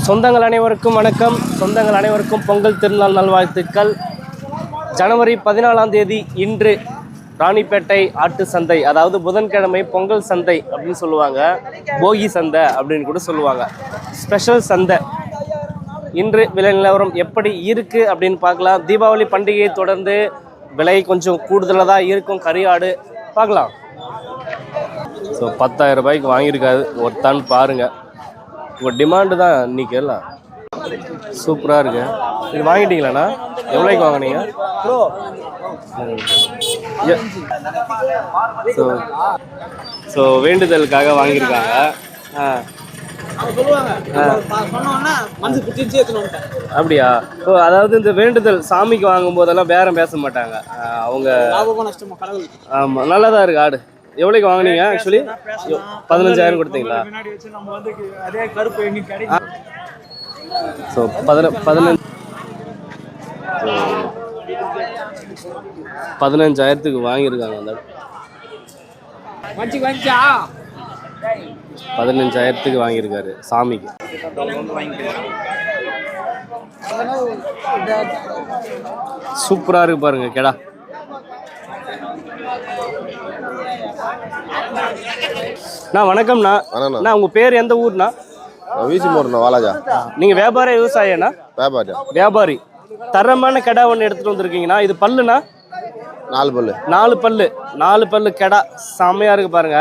சொந்தங்கள் அனைவருக்கும் வணக்கம். சொந்தங்கள் அனைவருக்கும் பொங்கல் திருநாள் நல்வாழ்த்துக்கள். ஜனவரி 14ஆம் தேதி இன்று ராணிப்பேட்டை ஆட்டு சந்தை, அதாவது புதன்கிழமை பொங்கல் சந்தை அப்படின்னு சொல்லுவாங்க, போகி சந்தை அப்படின்னு கூட சொல்லுவாங்க, ஸ்பெஷல் சந்தை. இன்று விலை நிலவரம் எப்படி இருக்குது அப்படின்னு பார்க்கலாம். தீபாவளி பண்டிகையை தொடர்ந்து விலை கொஞ்சம் கூடுதலாக தான் இருக்கும். கறியாடு பார்க்கலாம். ஸோ 10,000 ரூபாய்க்கு வாங்கியிருக்காது ஒருத்தான்னு பாருங்கள். உங்கள் டிமாண்டு தான் இன்றைக்கி எல்லாம். சூப்பராக இருக்கு. இது வாங்கிட்டீங்களாண்ணா? எவ்வளோக்கு வாங்கினீங்க? ஸோ வேண்டுதலுக்காக வாங்கியிருக்காங்க. அப்படியா? ஓ, அதாவது இந்த வேண்டுதல் சாமிக்கு வாங்கும் போதெல்லாம் பேரம் பேச மாட்டாங்க அவங்க. ஆமாம், நல்லா தான் இருக்கு ஆடு. எவ்வளோக்கு வாங்கினீங்க? ஆக்சுவலி 15,000 கொடுத்தீங்களா? ஸோ 15,000க்கு வாங்கியிருக்காங்க. அந்த 15,000க்கு வாங்கியிருக்காரு சாமிக்கு. சூப்பராக இருக்கு பாருங்க கெடா. வணக்கம்ண்ணா. அண்ணா, உங்க பேர் எந்த ஊர்ண்ணா? வாலாஜா. நீங்க வியாபாரி விவசாயண்ணா? வியாபாரி. தரமான கெடா ஒன்று எடுத்துட்டு வந்திருக்கீங்கண்ணா. இது பல்லுண்ணா? 4 பல்லு. 4 பல்லு கெடா செம்மையா இருக்கு பாருங்க.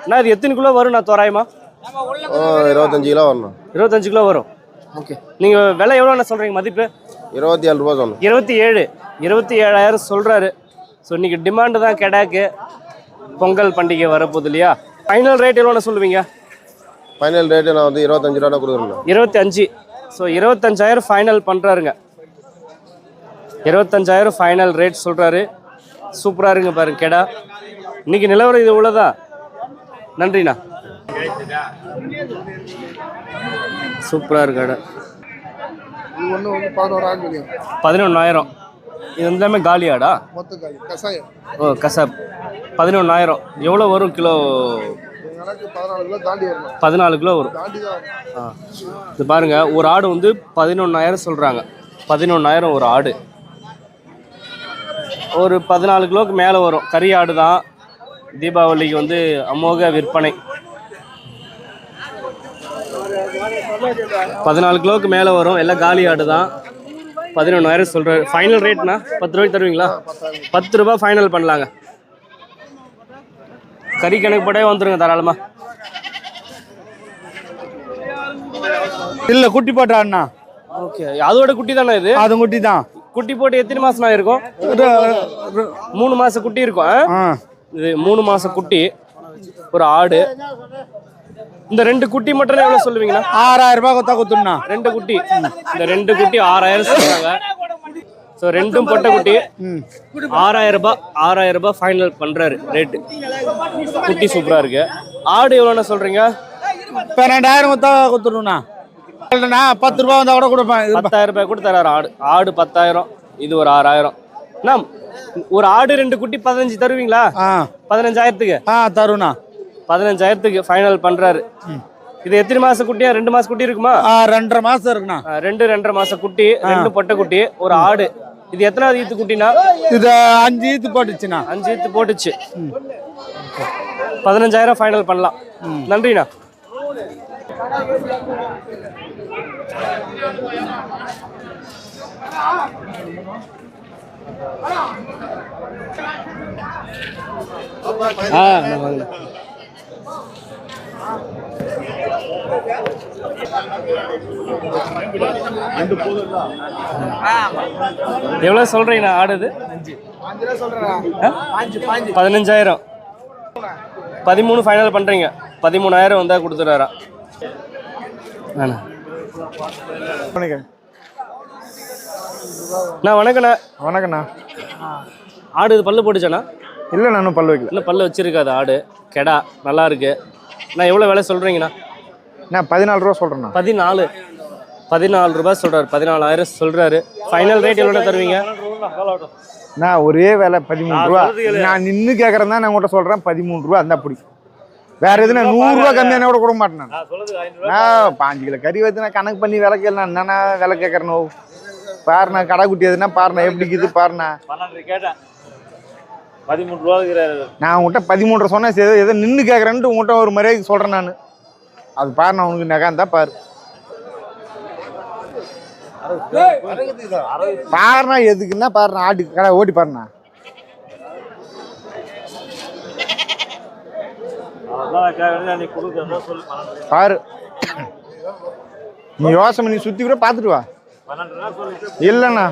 அண்ணா, இது எத்தனை கிலோ வரும்ண்ணா தோராயமா? 25 கிலோ வரணும். 25 கிலோ வரும். ஓகே. நீங்க விலை எவ்வளோண்ணா சொல்றீங்க? மதிப்பு 27 ரூபா சொன்னோம். 27,000 சொல்றாரு. ஸோ இன்னைக்கு டிமாண்டு தான் கெடாக்கு. பொங்கல் பண்டிகை வரப்போகுது இல்லையா? ஃபைனல் ரேட் எவ்வளோண்ணா சொல்லுவீங்க? ஃபைனல் ரேட்டு நான் வந்து 25 ரூபா கொடுக்குறேன். 25. ஸோ 25,000 ஃபைனல் பண்ணுறாருங்க. 25,000 ஃபைனல் ரேட் சொல்கிறாரு. சூப்பராக இருங்க பாருங்க கெடா. இன்னைக்கு நிலவரம் இது உள்ளதா? நன்றிண்ணா. சூப்பராக இருக்கு கடை. 11,000. இது எல்லாமே காலியாடா? ஓ, கசாப். 11,000. எவ்வளோ வரும் கிலோ? 14 கிலோ வரும். இது பாருங்க, ஒரு ஆடு வந்து 11,000 சொல்கிறாங்க. 11,000 ஒரு ஆடு. ஒரு 14 கிலோவுக்கு மேலே வரும். கறி ஆடு தான். தீபாவளிக்கு வந்து அமோக விற்பனை. 14 கிலோவுக்கு மேலே வரும். எல்லாம் காலி ஆடு தான். 11,000 சொல்கிறாரு. ஃபைனல் ரேட்னா 10 ரூபாய்க்கு தருவீங்களா? 10 ரூபா ஃபைனல் பண்ணலாங்க. கறி கணக்கு போட்டே வந்துருங்க தாராளமா. இல்ல, குட்டி போட்டாண்ணா. ஓகே. அதோட குட்டி தானே இது? அது குட்டி தான். குட்டி போட்டு எத்தனை மாசம் இருக்கும்? 3 மாசம் குட்டி இருக்கும். இது 3 மாசம் குட்டி ஒரு ஆடு. இந்த 2 குட்டி மட்டும் எவ்வளவு சொல்லுவீங்கன்னா? 6,000 ரூபாய் கொத்தா கொடுத்துண்ணா. 2 குட்டி. இந்த 2 குட்டி 6,000 சொல்றாங்க. ஸோ 2ம் பொட்டை குட்டி. 6,000 ரூபாய் ஃபைனல் பண்றாரு ரேட்டு. குட்டி சூப்பரா இருக்கு. ஆடு எவ்வளோண்ணா சொல்றீங்க? 12,000 கொத்தா கொடுத்துருண்ணா. 10 ரூபாய் வந்தா கூட கொடுப்பேன். 10,000 ரூபாய் கூட தராரு ஆடு. ஆடு 10,000. இது ஒரு 6,000. ஒரு ஆடு 2 குட்டி 15 தருவீங்களா? 15,000க்கு தருண்ணா. 15,000க்கு ஃபைனல் பண்றாரு. இது எத்தனை மாச குட்டியா? 2 மாச குட்டி இருக்குமா? 2.5 மாசம் இருக்குண்ணா. 2.5 மாச குட்டி. 2 பொட்டை குட்டி ஒரு ஆடு. இது எத்தனாவது ஈத்து குட்டினா? இது 5 ஈத்து போட்டுச்சுண்ணா. 5 ஈத்து போட்டுச்சு. 15,000 ஃபைனல் பண்ணலாம். நன்றிண்ணா. எவ்வளோ சொல்றீங்கண்ணா ஆடு? இது 15,000. 13 ஃபைனல் பண்றீங்க. 13,000 வந்தா கொடுத்துறாரா? வணக்கண்ணா. வணக்கண்ணா. ஆடு இது பல்லு போட்டுச்சாண்ணா? இல்லை, நானும் பல்லு வைக்கல. இன்னும் பல்லு வச்சிருக்காது ஆடு. கெடா நல்லா இருக்கு. நான் எவ்வளோ விலை சொல்றீங்கண்ணா? நான் 14 ரூபா சொல்றேண்ணா. 14 ரூபாய் சொல்றாரு. 14,000 சொல்றாரு. ஃபைனல் ரேட் எவ்வளோ தருவீங்க? நான் ஒரே வேலை 13 ரூபா. நான் நின்று கேட்கறேன் தான். நான் உங்கள்கிட்ட சொல்றேன் 13 ரூபா. அந்த அப்படி வேற எதுனா 100 ரூபா கம்மியான கூட கொடுக்க மாட்டேன் நான் 5 கிலோ கறி வச்சுனா கணக்கு பண்ணி விலை கேட்கலாம் என்னன்னா விலை கேட்கறனோ பாருண்ணா கடை குட்டி எதுனா பாருண்ணா எப்படி இருக்குது பாருண்ணா 12 கேட்டேன் 13 ரூபா நான் உங்கள்கிட்ட 13 சொன்னேன் சரி ஏதோ நின்று கேட்குறேன்ட்டு உங்கள்கிட்ட ஒரு மரியாதைக்கு சொல்கிறேன் நான் அது பாருண்ணா உனக்கு நகாந்தா பாரு பாருண்ணா எதுக்குன்னா பாருண்ணா ஆட்டுக்கு கடை ஓட்டி பாருண்ணா பாரு நீ யோசனை நீ சுற்றி கூட பார்த்துட்டு வா இல்லைண்ணா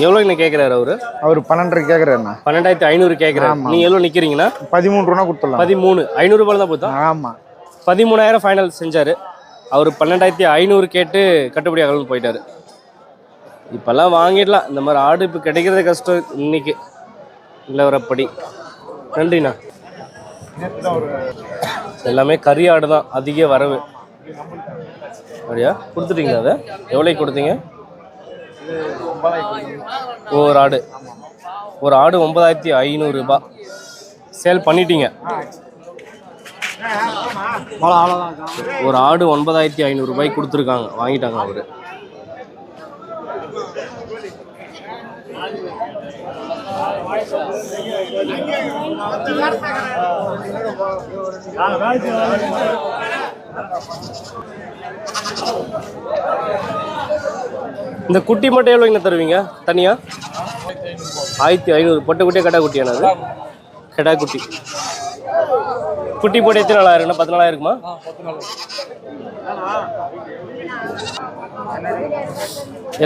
எவ்வளோ கேட்குறாரு அவர் 12 கேட்குறாருண்ணா 12,500 கேட்குறாரு. நீ எவ்வளோ நிற்கிறீங்கன்னா 13 ரூபா கொடுத்துடலாம் 13 500 ரூபாய் தான் போதும். ஆமாம் 13,000 ஃபைனல் செஞ்சார். அவர் 12,500 கேட்டு கட்டுப்படி ஆகணும்னு போயிட்டாரு. இப்போல்லாம் வாங்கிடலாம் இந்த மாதிரி ஆடு இப்போ கிடைக்கிறது கஷ்டம் இன்னைக்கு நிலவரப்படி. நன்றிண்ணா. எல்லாமே கறி ஆடு தான் அதிக வரவு. அப்படியா கொடுத்துட்டீங்களா? அதை எவ்வளோக்கு கொடுத்தீங்க? ஒரு ஆடு 9,500 ரூபாய் சேல் பண்ணிட்டீங்க. ஒரு ஆடு 9,500 ரூபாய்க்கு கொடுத்துருக்காங்க, வாங்கிட்டாங்க அவரு. இந்த குட்டி மட்டும் எவ்வளோ தருவீங்க தனியா? 1,500. பொட்டை குட்டியா கடா குட்டியானது? கடா குட்டி. குட்டி போட்டு எத்தனை நாள் ஆயிருக்குண்ணா? 10 நாள் ஆயிருக்குமா?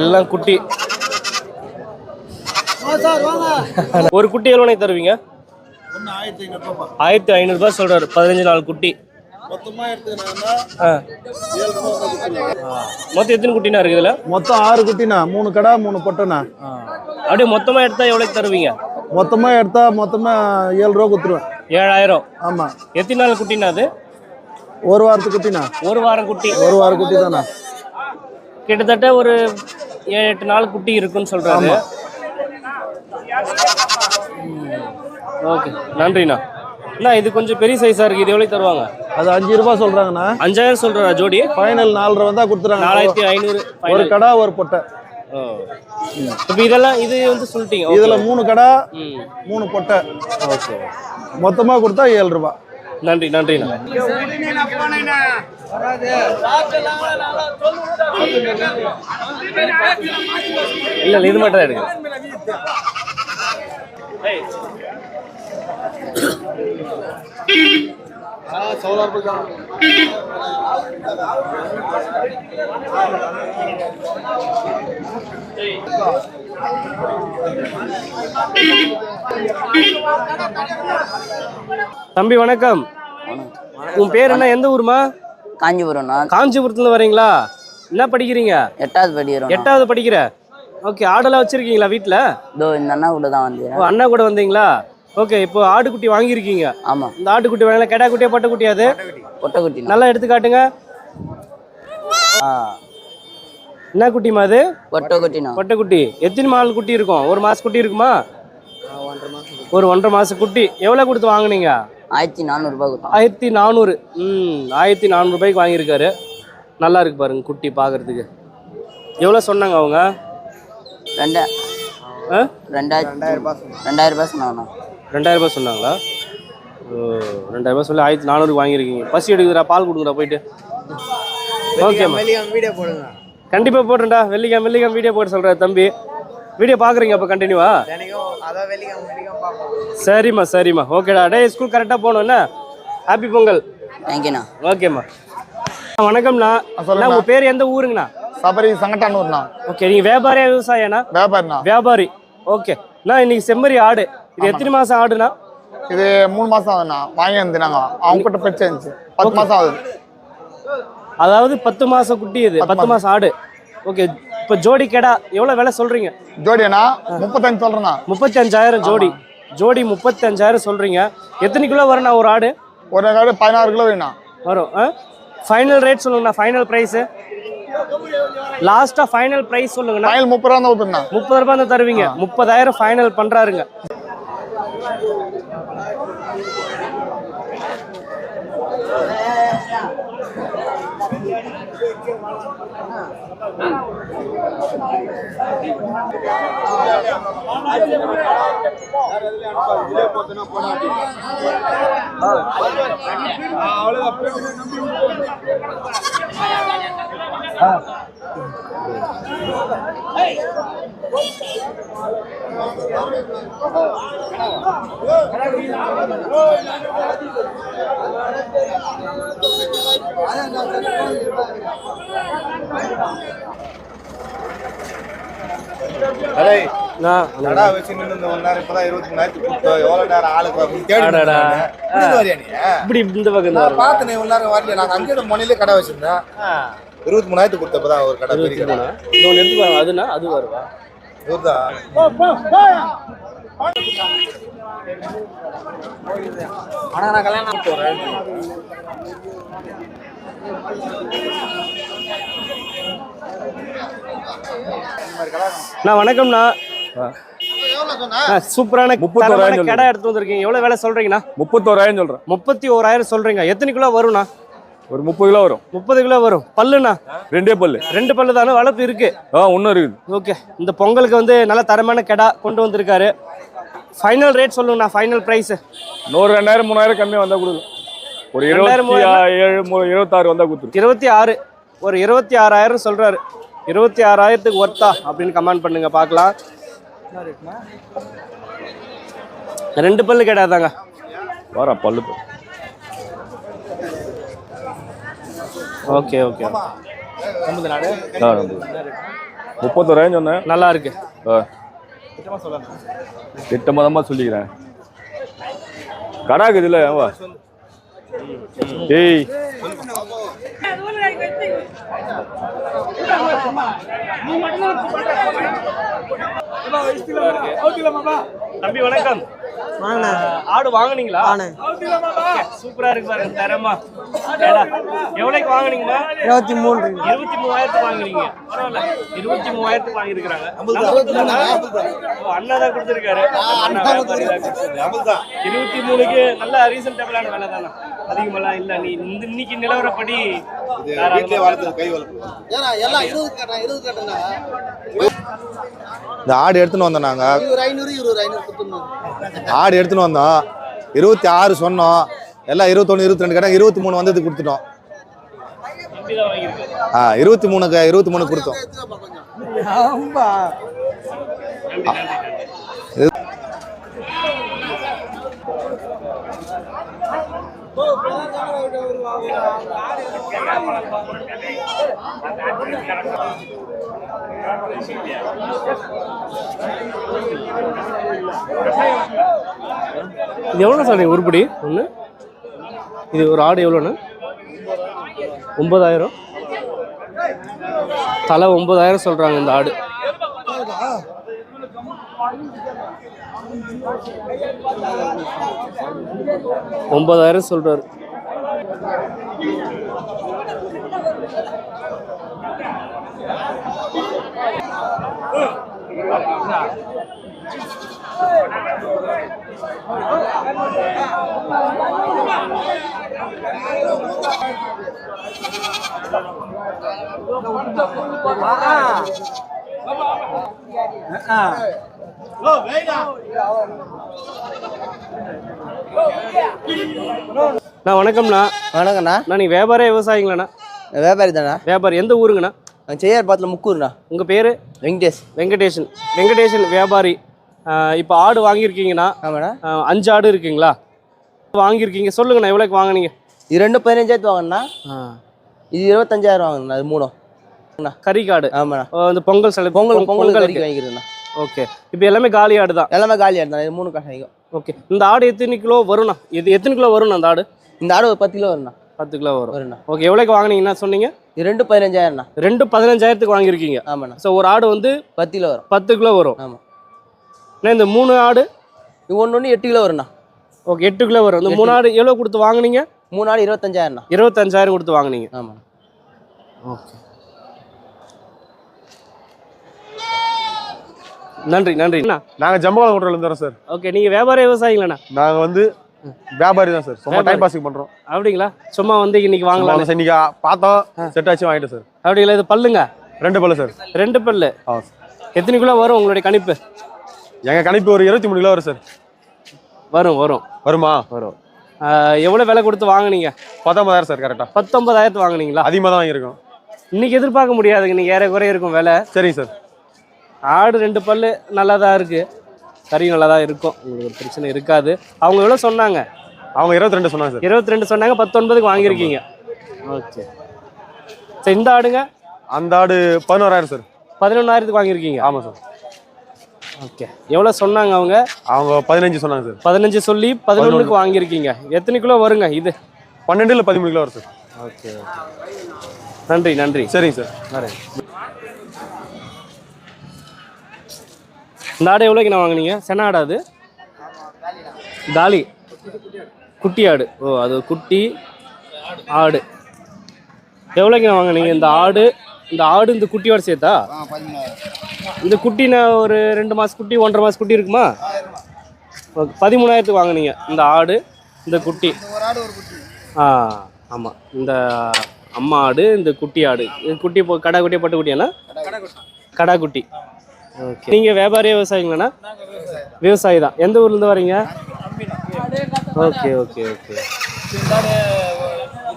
எல்லாம் குட்டி. ஒரு குட்டி எவ்வளோ தருவீங்க? 1,500 ரூபாய் சொல்றாரு. 15 நாள் குட்டி. மொத்தம் எத்தனை குட்டினா இருக்கு இதுல? மொத்தம் 6 குட்டினா, 3 கடா 3 பொட்டைண்ணா. அப்படியே மொத்தமா எடுத்தா எவ்வளவு தருவீங்க? மொத்தமா எடுத்தா மொத்தமா 7 ரூபா கொடுத்துருவேன். 7,000. ஆமா. எத்தனை நாள் குட்டினா அது? ஒரு வாரத்து குட்டினா. ஒரு வாரம் குட்டி. ஒரு வார குட்டி தானா? கிட்டத்தட்ட ஒரு 7-8 நாள் குட்டி இருக்குன்னு சொல்றாரு. ஓகே நன்றிண்ணா. அண்ணா இது கொஞ்சம் பெரிய சைஸா இருக்கு, இது எவ்வளவு தருவாங்க? அது 5 ரூபாய் சொல்றாங்கண்ணா. 5,000 சொல்றா ஜோடி. ஃபைனல் 4 ரூபா தான் கொடுத்துறாங்க. 4,500. ஒரு கடா ஒரு பொட்டை. இப்போ இதெல்லாம் இது வந்து சொல்லிட்டீங்க. இதுல 3 கடா 3 பொட்டை. ஓகே. மொத்தமா கொடுத்தா 7 ரூபாய். நன்றி நன்றிண்ணா. இல்ல இது மட்டும் தான் எடுங்க. தம்பி வணக்கம். உன் பேர் என்ன? எந்த ஊருமா? காஞ்சிபுரம். காஞ்சிபுரத்துல வரீங்களா? என்ன படிக்கிறீங்க? 8வது படிக்கிறோம். 8வது படிக்கிற. ஓகே. ஆடெல்லாம் வச்சிருக்கீங்களா வீட்டுல? இதோ இந்த அண்ணா கூட தான் வந்தேன். ஓ அண்ணா கூட வந்தீங்களா? ஓகே. இப்போ ஆட்டுக்குட்டி வாங்கியிருக்கீங்க. ஆமா. இந்த ஆட்டுக்குட்டி வாங்கல கெடா குட்டியா பொட்டை குட்டியா? அது பொட்டை குட்டி. நல்லா எடுத்து காட்டுங்க. என்ன குட்டிமா அது? பொட்டை குட்டினா. பொட்டை குட்டி. எத்தனை மால் குட்டி இருக்கும்? ஒரு மாச குட்டி இருக்குமா? ஒரு 1.5 மாச குட்டி. எவ்வளவு கொடுத்து வாங்குனீங்க? 1,400 ரூபாய் கொடுத்தோம். 1,400. 1,400 ரூபாய்க்கு வாங்கியிருக்காரு. நல்லா இருக்கு பாருங்க குட்டி பார்க்கறதுக்கு. எவ்வளோ சொன்னாங்க அவங்க? 2,000 ரூபாய் சொன்னாங்கண்ணா. 2,000 ரூபாய் சொன்னாங்களா? 2,000 ரூபாய் சொல்லி 1,400 வாங்கியிருக்கீங்க. பசி எடுக்குதுடா, பால் கொடுங்கடா போயிட்டு. ஓகேம்மா. வீடியோ போடுங்க. கண்டிப்பாக போடுறேன்டா. வெள்ளிக்கிழமை வீடியோ போட்டு சொல்கிறார் தம்பி. வீடியோ பார்க்குறீங்க அப்போ கண்டினியூவா? சரிம்மா. ஓகேடா. டே ஸ்கூல் கரெக்டாக போகணும் என்ன? ஹாப்பி பொங்கல். தேங்க்யூண்ணா. ஓகேம்மா. வணக்கம்ண்ணா. உங்கள் பேர் எந்த ஊருங்கண்ணா? சபரி சங்கட்டானூர்ண்ணா. ஓகே. நீங்கள் வியாபாரியா விவசாயண்ணா? வியாபாரிண்ணா. வியாபாரி. ஓகே. நான் இன்னைக்கு செம்மறி ஆடு. இது எத்தனை மாதம் ஆடுண்ணா? இது 3 மாசம் ஆகுதுண்ணா. வாங்கி வந்துனாங்க அவங்க கிட்ட பிரச்சனை இருந்துச்சு. 10 மாசம் ஆகுது. அதாவது 10 மாசம் குட்டி. இது 10 மாசம் ஆடு. ஓகே. இப்போ ஜோடி கெடா எவ்வளோ விலை சொல்றீங்க? ஜோடினா 35 சொல்றேண்ணா. 35,000 ஜோடி. ஜோடி 35,000 சொல்றீங்க. எத்தனை கிலோ வரும்ண்ணா ஒரு ஆடு? ஒரு ஆடு 16 கிலோ வேணும் வரும். ஃபைனல் ரேட் சொல்லுங்கண்ணா. ஃபைனல் ப்ரைஸ் லாஸ்டா ஃபைனல் ப்ரைஸ் சொல்லுங்கண்ணா. ஃபைனல் 30 ரூபா தான் ஊத்துறேண்ணா. 30 ரூபாய் தான் தருவீங்க. 30,000 ஃபைனல் பண்றாருங்க. கடா வச்சு நின்று வந்தாரு இப்பதான் 23,000 கொடுத்தோம் எவ்வளவு நேரம் ஆளுக்கு இப்படி இந்த பக்கம் பார்த்தேன் இவ்வளவு நேரம் வரல நாங்க அங்கே முனையிலே கடை வச்சிருந்தேன் 23,000 கொடுத்தப்பதான் ஒரு கடை பெரிய கடை இன்னொன்று எடுத்து பாருங்க அதுனா அது வருவா இவர்தான் ஆனா நான் கல்யாணம் போறேன் வணக்கம்ண்ணா சூப்பரான 31,000 கடை எடுத்து வந்திருக்கீங்க எவ்வளவு வேலை சொல்றீங்கண்ணா 31,000 சொல்றேன் 31,000 சொல்றீங்க எத்தனை கிலோ வரும்ண்ணா ஒரு 30 கிலோ வரும் 30 கிலோ வரும் பல்லுண்ணா ரெண்டே பல்லு 2 பல்லு தானே வளர்ப்பு இருக்கு ஒன்றும் இருக்குது ஓகே இந்த பொங்கலுக்கு வந்து நல்ல தரமான கடை கொண்டு வந்திருக்காரு ஃபைனல் ரேட் சொல்லுங்கண்ணா ஃபைனல் ப்ரைஸ் இன்னொரு 2,000 3,000 கம்மியாக வந்தால் கொடுக்கும் ஒரு 26 வந்தால் கொடுத்துரு 26 ஒரு 26,000 சொல்றாரு 26,000க்கு ஒர்த்தா அப்படின்னு கமெண்ட் பண்ணுங்க பார்க்கலாம் 2 பல்லு கிடையாதாங்க வர பல்லு ஓகே ஓகே 31,000 சொன்னேன் நல்லா இருக்கு திட்டமாக சொல்லிக்கிறேன் கடாக்கு இதில் ஏவா ஏய் தம்பி வணக்கம் ஆடு வாங்குனீங்களா சூப்பரா இருக்கு பாருங்க தரமா எவ்வளவுக்கு வாங்குனீங்களா 23,000 வாங்குறீங்க பரவாயில்ல 23,000 வாங்கிருக்காங்க அண்ணா தான் கொடுத்திருக்காரு 23க்கு நல்ல ரீசன்டபிளான விலை தானே அதிகமெல்லாம் இல்ல நீ இன்னைக்கு நிலவரப்படி இந்த ஆடு எடுத்துன்னு வந்தோம் நாங்க ஆடு எடுத்துன்னு வந்தோம் 26 சொன்னோம் எல்லாம் 21 22 கடை 23 வந்தது கொடுத்துட்டோம் 23 கொடுத்தோம் இது எவ்வளோ சொல்றீங்க உருப்படி ஒன்று இது ஒரு ஆடு எவ்வளோண்ணா 9,000 தலை 9,000 சொல்றாங்க இந்த ஆடு $9,000 சொல்றாரு வணக்கம்ண்ணா. வணக்கண்ணா. நீங்க வியாபார விவசாயிங்களாண்ணா? வியாபாரி தானே. வியாபாரி எந்த ஊருங்கண்ணா? செய்யார் பாத்துல முக்கூர்ண்ணா. உங்க பேரு? வெங்கடேஷன் வியாபாரி. இப்போ ஆடு வாங்கியிருக்கீங்கண்ணா? ஆமாண்ணா. 5 ஆடு இருக்குங்களா வாங்கியிருக்கீங்க? சொல்லுங்கண்ணா எவ்வளோக்கு வாங்கினீங்க? இது 2 15,000 வாங்கண்ணா. இது 25,000 வாங்கண்ணா. இது 3 கறிக்காடு. ஆமாண்ணா. இந்த பொங்கல் கறிக்கு வாங்கிக்கிறேண்ணா. ஓகே. இப்போ எல்லாமே காலி ஆடு தான்? எல்லாமே காலி ஆடு தான். இது 3 கஷாயம். ஓகே. இந்த ஆடு எத்தனை கிலோ வரும்ண்ணா? இது எத்தனை கிலோ வரும்ண்ணா அந்த ஆடு? இந்த ஆடு ஒரு 10 கிலோ வரும்ண்ணா. 10 கிலோ வரும்ண்ணா. ஓகே. எவ்வளோக்கு வாங்கினீங்கன்னா சொன்னீங்க? இது 2 15,000ண்ணா. 2 15,000க்கு வாங்கியிருக்கீங்க? ஆமாண்ணா. ஸோ ஒரு ஆடு வந்து 10 கிலோ வரும். 10 கிலோ வரும். ஆமாம். இந்த 3 ஆடு? இது ஒன்று 8 கிலோ வரும்ண்ணா. ஓகே. 8 கிலோ வரும். இந்த 3 ஆடு எவ்வளோ கொடுத்து வாங்கினீங்க? 3 ஆடு 25,000ண்ணா. 25,000 கொடுத்து வாங்கினீங்க? ஆமாம். ஓகே. நன்றி. நாங்கள் ஜம்பகாலம் கூட்டில் இருந்தோம் சார். ஓகே. நீங்கள் வியாபார விவசாயிங்களாண்ணா? நாங்கள் வந்து வியாபாரி தான் சார், சும்மா டைம் பாஸுக்கு பண்றோம். அப்படிங்களா? சும்மா வந்து இன்னைக்கு வாங்கலாம். சார் இன்னைக்கு பார்த்தோம், செட் ஆச்சு வாங்கிட்டேன் சார். அப்படிங்களா? இது பல்லுங்க? 2 பல்லு சார். 2 பல்லு. ஆ. எத்தனை கிலோ வரும் உங்களுடைய கணிப்பு? எங்க கணிப்பு ஒரு 23 கிலோ வரும் சார். வரும் வருமா? வரும். எவ்வளோ விலை கொடுத்து வாங்குனீங்க? 19,000 சார். கரெக்டா 19,000 வாங்குனீங்களா? அதிகமாக தான் வாங்கியிருக்கோம். இன்னைக்கு எதிர்பார்க்க முடியாதுங்க, இன்னைக்கு ஏறக்குறைய இருக்கும் விலை. சரிங்க சார். ஆடு 2 பல்லு நல்லா தான் இருக்கு, கறி நல்லா தான் இருக்கும், உங்களுக்கு ஒரு பிரச்சனை இருக்காது. அவங்க எவ்வளோ சொன்னாங்க? அவங்க 22 சொன்னாங்க சார். 22 சொன்னாங்க, 19க்கு வாங்கியிருக்கீங்க. ஓகே. சரி, இந்த ஆடுங்க? அந்த ஆடு 11,000 சார். 11,000க்கு வாங்கியிருக்கீங்க? ஆமாம் சார். ஓகே. எவ்வளோ சொன்னாங்க அவங்க? அவங்க 15 சொன்னாங்க சார். 15 சொல்லி 11க்கு வாங்கியிருக்கீங்க. எத்தனை கிலோ வருங்க இது? 12 இல்லை 13 கிலோ வரும் சார். ஓகே. நன்றி நன்றி. சரிங்க சார். வரேன். இந்த ஆடு எவ்வளோக்கு நான் வாங்கினீங்க? சென ஆடா அது? காலி குட்டி ஆடு. ஓ, அது குட்டி ஆடு. எவ்வளோக்கு நான் வாங்கினீங்க இந்த ஆடு? இந்த குட்டியோட சேர்த்தா? இந்த குட்டினா ஒரு 2 மாதம் குட்டி, 1.5 மாதம் குட்டி இருக்குமா? 13,000க்கு வாங்கினீங்க இந்த ஆடு, இந்த குட்டி. ஆமாம், இந்த அம்மா ஆடு, இந்த குட்டி ஆடு. இது குட்டி கடா குட்டியா பட்டு குட்டியாண்ணா? கடா குட்டி. ஓகே. நீங்கள் வியாபாரியா விவசாயிங்களாண்ணா? விவசாயி தான். எந்த ஊர்லேருந்து வரீங்க? Okay okay okay.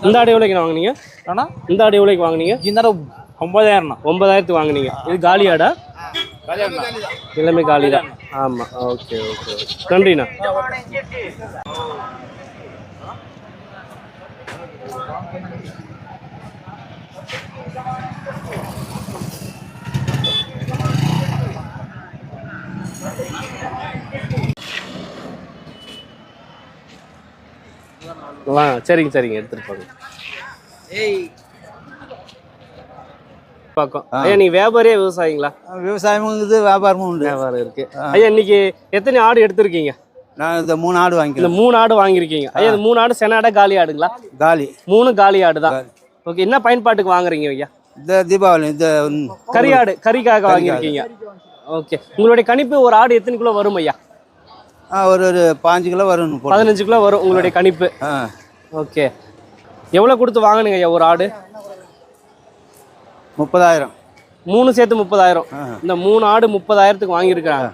இந்த ஆடு எவ்வளோக்கு வாங்கினீங்க? இந்த ஆடு எவ்வளோக்கு வாங்கினீங்க? 9,000. 9,000க்கு வாங்கினீங்க. இது காலி ஆடா? எல்லாமே காலி தான். ஆமாம். Okay okay okay. நன்றிண்ணா. சரிங்க சரிங்க, எடுத்துட்டு போங்க. பக்கம். ஐயா, நீங்க வியாபாரியா விவசாயிங்களா? விவசாயமும் இருக்குது, வியாபாரமும் உண்டு. வியாபாரம் இருக்கு. ஐயா, இன்னைக்கு எத்தனை ஆடு எடுத்திருக்கீங்க? நான் இந்த 3 ஆடு வாங்கிக்கிறேன். இந்த 3 ஆடு வாங்கியிருக்கீங்க. ஐயா, இந்த 3 ஆடு சென ஆடா காலி ஆடுங்களா? காலி. 3 காலி ஆடு தான். ஓகே. என்ன பயன்பாட்டுக்கு வாங்குறீங்க ஐயா? இந்த தீபாவளி இந்த கறி ஆடு, கறிக்காக வாங்கியிருக்கீங்க. ஓகே. உங்களுடைய கணிப்பு ஒரு ஆடு எத்தனை கிலோ வரும் ஐயா? ஒரு 15 கிலோ வரும். 15 கிலோ வரும் உங்களுடைய கணிப்பு. ஓகே. எவ்வளோ கொடுத்து வாங்கினீங்க ஐயா ஒரு ஆடு? 30,000. 3 சேர்த்து 30,000. இந்த 3 ஆடு 30,000க்கு வாங்கியிருக்கிறாங்க.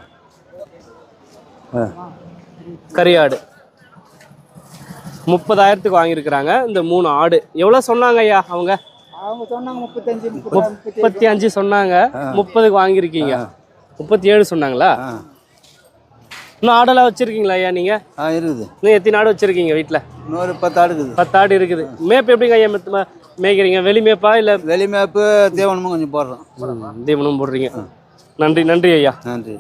கறி ஆடு 30,000க்கு வாங்கியிருக்கிறாங்க. இந்த 3 ஆடு எவ்வளோ சொன்னாங்க ஐயா அவங்க? சொன்னாங்க 35 சொன்னாங்க. 30க்கு வாங்கியிருக்கீங்க. 37 சொன்னாங்களா? இன்னும் ஆடெல்லாம் வச்சிருக்கீங்களா ஐயா நீங்க? இருக்குது. இன்னும் எத்தனை ஆடு வச்சிருக்கீங்க வீட்டில்? இன்னொரு 10 ஆடு இருக்குது. 10 ஆடு இருக்குது. மேப் எப்படிங்க ஐயா மேய்க்கிறீங்க? வெளி மேப்பா இல்லை? வெளி மேப்பு, தீவனமும் கொஞ்சம் போடுறோம். தீவனமும் போடுறீங்க. நன்றி நன்றி ஐயா. நன்றி.